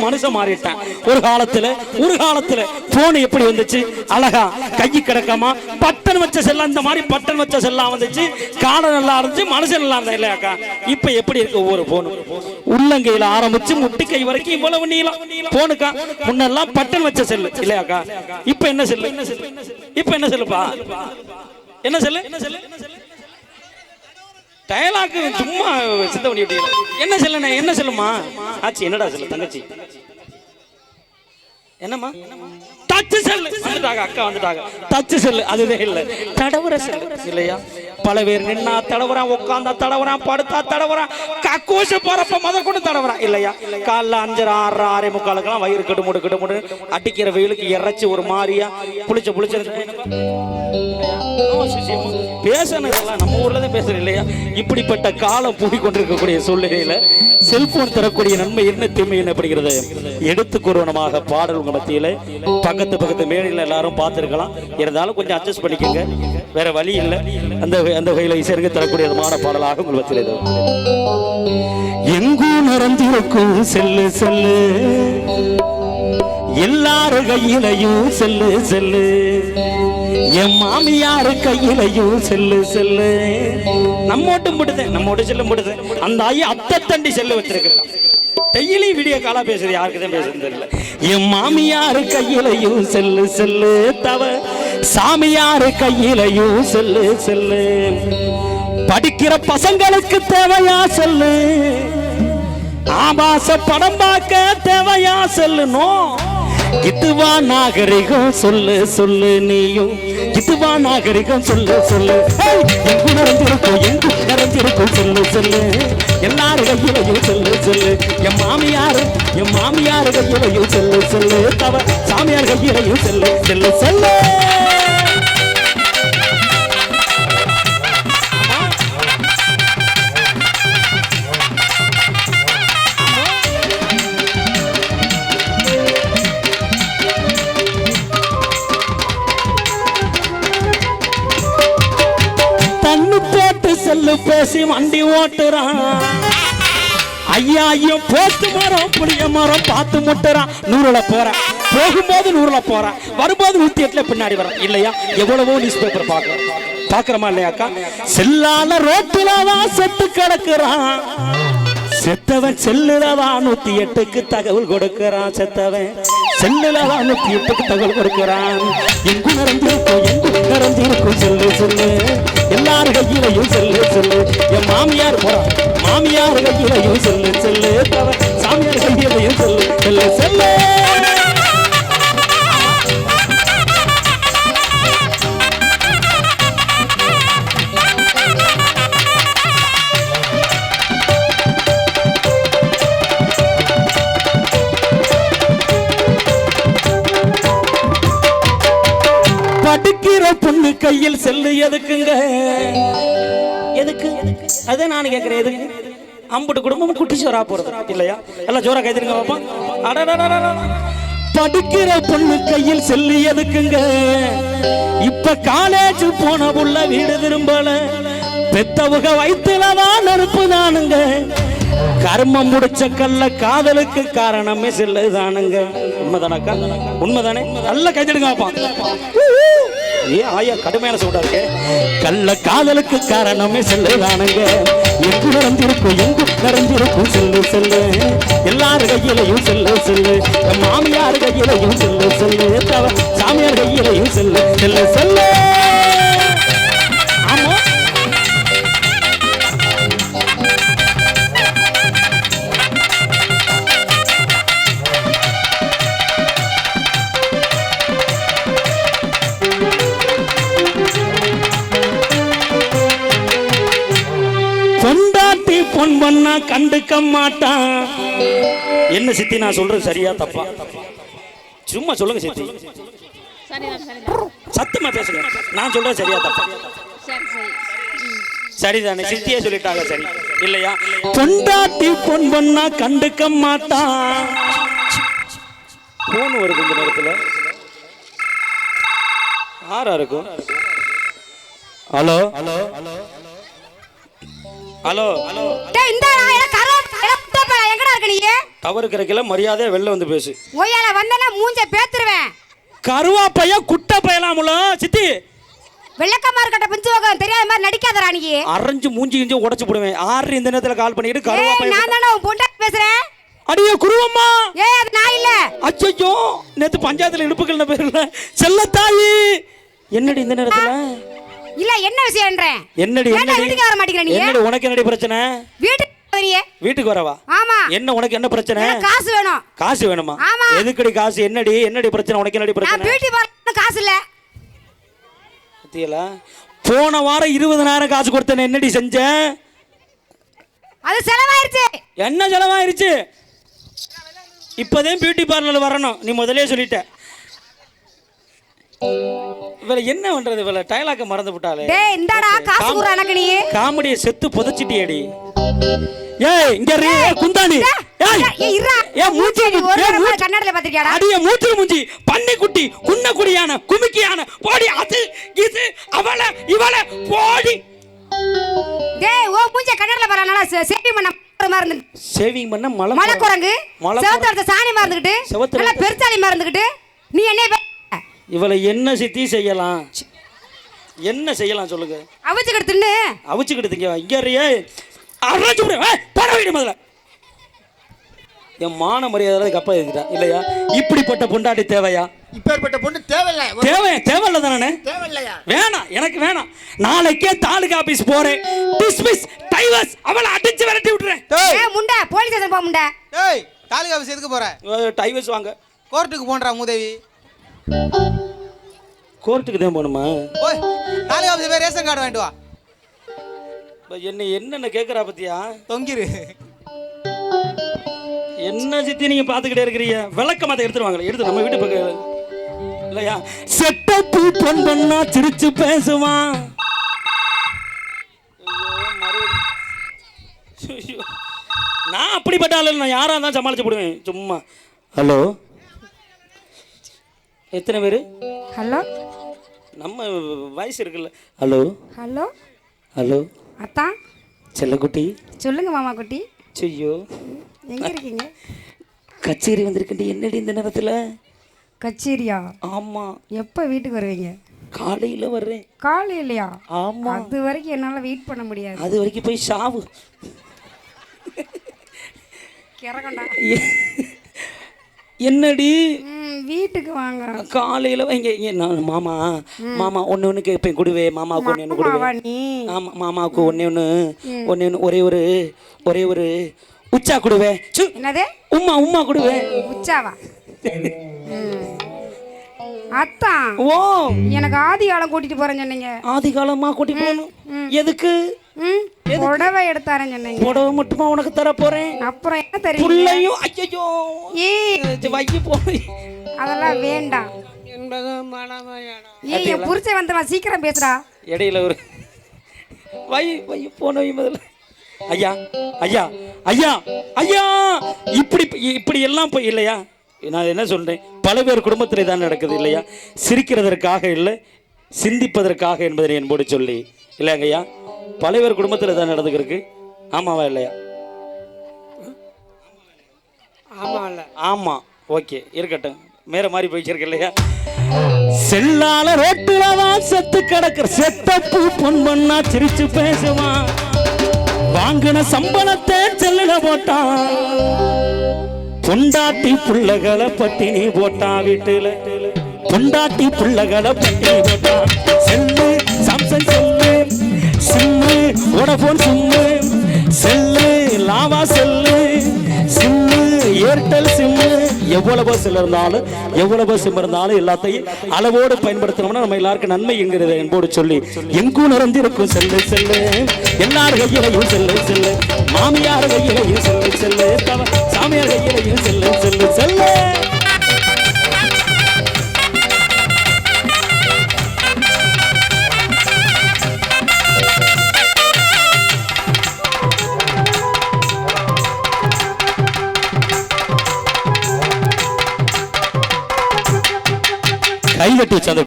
மனுஷன் மாறிட்டான். ஒரு காலத்துல போன் எப்படி வந்துச்சு, அழகா கை கிடக்காம பட்டன் வச்ச செல்லாம், இந்த மாதிரி பட்டன் வச்ச செல்லாம் வந்துச்சு. காலம் நல்லா இருந்துச்சு, மனுஷன் நல்லா இருந்தா இல்லையாக்கா? இப்ப எப்படி இருக்கு ஒவ்வொரு போனும்? உள்ளங்கையில ஆரம்பிச்சு முட்டிக்கை வரைக்கும் இவ்வளவு நீளம் போனுக்கா. முன்னெல்லாம் பட்டன் வச்ச செல்லு இல்லையாக்கா? இப்ப என்ன செல்லு? இப்ப என்ன செல்லுப்பா? என்ன செல்லு? டயலாக்கு சும்மா சித்த பண்ணி விட்டீங்க. என்ன செல்லுமா ஆச்சு? என்னடா செல்லு தங்கச்சி? என்னம்மா? டச் செல்லு வந்துட்டாங்க, அக்கா வந்துட்டாங்க. டச் செல்லு அதுவே இல்லை, தடவுற செல்லு இல்லையா? பல பேர் நின்னா தடவுறான், உட்காந்தா தடவுறான், படுத்தா தடவுறான், கக்கூச போறப்ப முத கூட தடவுறான் இல்லையா? காலைல 5:30 6:30 6:45 வயிறு கட்டு அடிக்கிற வெயிலுக்கு இறைச்சி ஒரு மாதிரியா புளிச்ச பேசணுங்கெல்லாம் நம்ம ஊர்ல தான் பேசுறோம் இல்லையா? இப்படிப்பட்ட காலம் போய் கொண்டிருக்கக்கூடிய சூழ்நிலையில செல்போன் தரக்கூடிய நன்மை என்ன தீமை என்ன அப்படிங்கிறத எடுத்து கூறுவனமாக பாடல் உங்க மத்தியில பக்கத்து மேடையில் எல்லாரும் பார்த்துருக்கலாம். இருந்தாலும் கொஞ்சம் அட்ஜஸ்ட் பண்ணிக்கோங்க, வேற வழி இல்லை. அந்த வகையில் இசைக்கு தரக்கூடிய பாடலாக உங்கள் மத்தியில் எங்கும் நடந்திருக்கும் செல்லு எல்லாரு கையிலையும் செல்லு என் மாமியாரு கையிலையும் செல்லு நம்மோட்டு செல்ல முடியுது. அந்த ஐயா அத்தை தண்டி செல்லு வச்சிருக்கு. டெய்லி வீடியோ காலா பேசுறது, யாருக்குதான் பேசுறது தெரியல. என் மாமியாரு கையிலையும் செல்லு தவ சாமியாரு கையிலையும் செல்லு படிக்கிற பசங்களுக்கு தேவையா செல்லு, ஆபாச படம் பார்க்க தேவையா செல்லுனோ. இதுவா நாகரிகம் சொல்லு நீயும், இதுவா நாகரிகம் சொல்லு எங்கு நிறைஞ்சிருக்கும் சொல்லு எல்லாரு கையிலையும் சொல்லு என் மாமியாரு கையிலையும் செல்லு தவ சாமியார் கையிலையும் செல்லு செல்லு பேசி வண்டி ஓட்டுறான். ஐயா போத்து மரம் புளிய மரம் பார்த்து முட்டுறான். 100ல போறான், போகும்போது 100ல போறான், வரும்போது 108ல பின்னாடி வரான் இல்லையா? எவ்வளவோ நியூஸ் பேப்பர் பாக்குறோமா இல்லையாக்கா? செல்லால ரோட்டிலதான் செத்து கிடக்குறான். செத்தவன் செல்லுலதான் 108க்கு தகவல் கொடுக்கிறான். செத்தவன் செல்லுலதான் 108க்கு தகவல் கொடுக்கிறான். எங்கு நிறைந்திருக்கும் சொல்லு எல்லாரு கையிலையும் செல்லு என் மாமியார் போறான், மாமியார் கையிலையும் செல்லு சாமியார் கையிலையும் செல்லு படிக்கிற பொண்ணு கையில் செல்லு எதுக்குங்க? எதுக்கு? அதே நான் கேட்கிறேன், எதுக்கு? அம்புட்டு குடும்பம் குட்டி சோறா போறது இல்லையா? எல்லாம் ஜோரா கைதிருங்க பாப்பா. படிக்கிற பொண்ணு கையில் செல்லு எதுக்குங்க? இப்ப காலேஜ் போன புள்ள வீடு திரும்பல, பெத்தவக வயிற்றுலதான் நெருப்பு தானுங்க. கர்மம் முடிச்ச கல்ல காதலுக்கு காரணமே செல்லுதானுங்க. உண்மைதானக்கா? உண்மைதானே? நல்ல கைதிடுங்க பாப்பா. ஏன் ஆயா கடுமையான சூடா இருக்கு? கள்ள காதலுக்கு காரணமே செல்லுதானுங்க. எங்கு நிறைஞ்சிருக்கும் செல்லு எல்லாரு கையிலையும் செல்லு மாமியார் கையிலையும் செல்லு தவ சாமியார் கையிலையும் செல்லு ஆமா. பொண்டாட்டி பொன் பண்ணா கண்டுக்க மாட்டான். என்ன சித்தி நான் சொல்றது சரியா தப்பா? சும்மா சொல்லுங்க சித்தி, சத்தமா பேசுங்க. நான் சொல்றது சரியா தப்பா? சரிதானே? சித்தியே சொல்லிட்டாங்க சரி இல்லையா? பொண்டாட்டி பொன் பண்ணா கண்டுக்க மாட்டான். போன் வருது இந்த நேரத்துல, யாரா இருக்கும்? Hello hello hello hello hello. வெள்ளப்பா எங்கடா இருக்க நீ? டவர் கிடைக்கல, மரியாதையா வெளில வந்து பேசு. ஒய்யால வந்தனா மூஞ்ச பேத்துருவேன். கருவாப்பைய குட்டை பயலாமுல சித்தி. வெள்ளக்கமார் கட்ட பிஞ்சு வக தெரியாத மாதிரி நடிக்காதடா நீ. அரஞ்சு மூஞ்சி கிஞ்சி உடைச்சு போடுவேன். ஆறு இந்த நேரத்துல கால் பண்ணிட்டு கருவாப்பைய. நான் தான உன் பொண்டாட்டி பேசுறேன். அடியே குருவம்மா. அது நான் இல்ல. அச்சச்சோ, நேத்து பஞ்சாயத்துல இடுப்புகள்ன பேர்ல செல்லத்தாயி. என்னடி இந்த நேரத்துல? இல்ல என்ன விஷயம்ன்றேன். என்னடி வீட்டுக்கு வர மாட்டீங்க நீ? என்னடி உனக்கு என்னடி பிரச்சனை? வீட்டுக்கு வரவா? ஆமா. என்ன உனக்கு என்ன பிரச்சனை? காசு வேணும். காசு வேணுமா? ஆமா. எதுக்குடி காசு? என்னடி பிரச்சனை உனக்கு? என்னடி பிரச்சனை? நான் பியூட்டி பார்லர் காசு இல்ல. பத்தியல போன வாரம் 20,000 காசு கொடுத்தேன். என்னடி செஞ்ச? அது செலவாயிருச்சு. என்ன செலவாயிருச்சு? இப்போதான் பியூட்டி பார்லர் வரணும், நீ முதலே சொல்லிட்ட. இவள என்ன பண்றது? இவள டயலாக்க மறந்து விட்டாளே. டேய் இந்தாடா காசு குற எனக்கு நீ. காமெடியை செத்து புதைச்சிட்டியேடி. ஏய் இங்க ரீ குந்தாணி. ஏய் இறா. ஏய் மூஞ்சி ஒரு தடவை கண்ணாடில பாத்திருக்கியாடா? அடியே மூஞ்சி மூஞ்சி பன்னிக்குட்டி குன்னக்குடியான குமிக்கியான போடி. அது இது அவள இவள போடி. டேய் ஓ மூஞ்சி கண்ணாடில பாறனால சேவிங் பண்ண மாதிரி இருந்து. சேவிங் பண்ண மலை குரங்கு செவத்தோட சாணி மறந்துக்கிட்டு நல்ல பெருச்சாளி மறந்துக்கிட்டு நீ என்ன இவளை என்ன சித்தி செய்யலாம்? என்ன செய்யலாம் சொல்லுங்க? அவிச்சுக்கிட்டு தின்னு. அவிச்சுக்கிட்டு திங்க இங்கறியே அரஞ்சு விடு. போட வீடு முதல்ல. என் மான மரியாதை கப்பா இருக்குதா இல்லையா? இப்படிப்பட்ட பொண்டாட்டி தேவையா? இப்பேற்பட்ட பொண்ணு தேவையில்ல. தேவையில்ல தானே? தேவையில்லையா? வேணாம், எனக்கு வேணாம். நாளைக்கே தாலுகா ஆபீஸ் போறேன். டிஸ்மிஸ் டைவர்ஸ் அவளை அடிச்சு விரட்டி விட்டுறேன். ஏய் முண்டை போலீஸ் ஸ்டேஷன் போ முண்டை. ஏய் தாலுகா ஆபீஸ் எதுக்கு போற? டைவர்ஸ் வாங்க. கோர்ட்டுக்கு போன்றா மூதேவி. கோர்ட்டுக்கு தான் போகணுமா? ஓய் தாலுகா ஆபீஸ் போய் ரேஷன் கார்டு வாங்கிட்டு வா. என்னென்ன கேட்குறா பத்தியா? தொங்கிரு. என்ன சித்தி நீங்க பாத்துக்கிட்டே இருக்கிறீங்க? விளக்க மாத்த எடுத்துருவாங்களே. எடுத்து நம்ம வீட்டு பக்கம் இல்லையா? செட்டப்பு பொண்ணா சிரிச்சு பேசுவான். நான் அப்படிப்பட்ட ஆளு. நான் யாரா தான் சமாளிச்சு போடுவேன் சும்மா. ஹலோ எத்தனை பேரு? ஹலோ நம்ம வயசு இருக்குல்ல. ஹலோ ஹலோ ஹலோ அத்தா செல்லக்குட்டி. சொல்லுங்க மாமா குட்டி. ஐயோ எங்க இருக்கீங்க? கச்சேரி வந்திருக்கேன். என்னடி இந்த நேரத்தில்? கச்சேரியா? ஆமா. எப்போ வீட்டுக்கு வருவீங்க? காலையில் வர்றேன். காலையிலையா? ஆமா. அது வரைக்கும் என்னால் வெயிட் பண்ண முடியாது. அது வரைக்கும் போய் சாவு. கிறகண்டா. என்னடி வீட்டுக்கு வாங்க. காலையில் இங்கே நான் மாமா ஒன்று கேட்பேன். கொடுவே மாமாவுக்கு ஒன்று கொடுவே. ஆமாம் மாமாவுக்கு ஒன்று ஒரே ஒரு உச்சா கொடுவேன். என்னது? உம்மா கொடுவேன். உச்சாவா? அத்தான் ஓ எனக்கு ஆதி காலம் கூட்டிட்டு போறேன்னு சொன்னீங்க. ஆதி காலமா கூட்டி போகணும்? எதுக்கு? புடவை எடுத்தாரேன்னு சொன்னீங்க. புடவை மட்டுமா உனக்கு தர போறேன்? அப்புறம் என்ன தெரியும்? புள்ளையும் ஐயோ வைக்கி போய் அதெல்லாம் வேண்டாம். ஏய் என் புருஷன் வந்துடா, சீக்கிரம் பேசுறா. இடையில ஒரு வை போன முதல்ல. ஐயா ஐயா ஐயா ஐயா இப்படி எல்லாம் போய் இல்லையா? நான் என்ன சொல்றேன், பல பேர் குடும்பத்தில் இதான் நடக்குது இல்லையா? சிரிக்கிறதற்காக இல்லை, சிந்திப்பதற்காக என்பதை என்போடு சொல்லி இல்லைங்கய்யா, பல பேர் குடும்பத்தில் இதான் நடந்துருக்கு. ஆமாவா இல்லையா? ஆமா ஓகே இருக்கட்டும். மேற மாதிரி போயிச்சிருக்கு இல்லையா? செல்லால ரோட்டுலதான் செத்து கிடக்குற செத்தப்பு பொன்மண்ணா சிரிச்சு பேசுவான். வாங்கின சம்பளத்தை செல்லுல போட்டான். பொண்டாட்டி புள்ளகளை பட்டினி போட்டான். வீட்டுல பொண்டாட்டி புள்ளகளை பட்டினி போட்டான். Cell Samsung cell, sim Vodafone sim, cell lava cell, sim Airtel sim. எவ்வளவு சிம் இருந்தாலும் எல்லாத்தையும் அளவோடு பயன்படுத்தணும்னா நம்ம எல்லாருக்கும் நன்மைங்கிறது என்போடு சொல்லி எங்கும் நிறைந்திருக்கும் செல்லு செல்லு. எல்லார் கையிலையும் செல்லு, மாமியார் கையிலையும் செல்லு, சாமியார் கையிலையும் செல்லு. கைதட்டி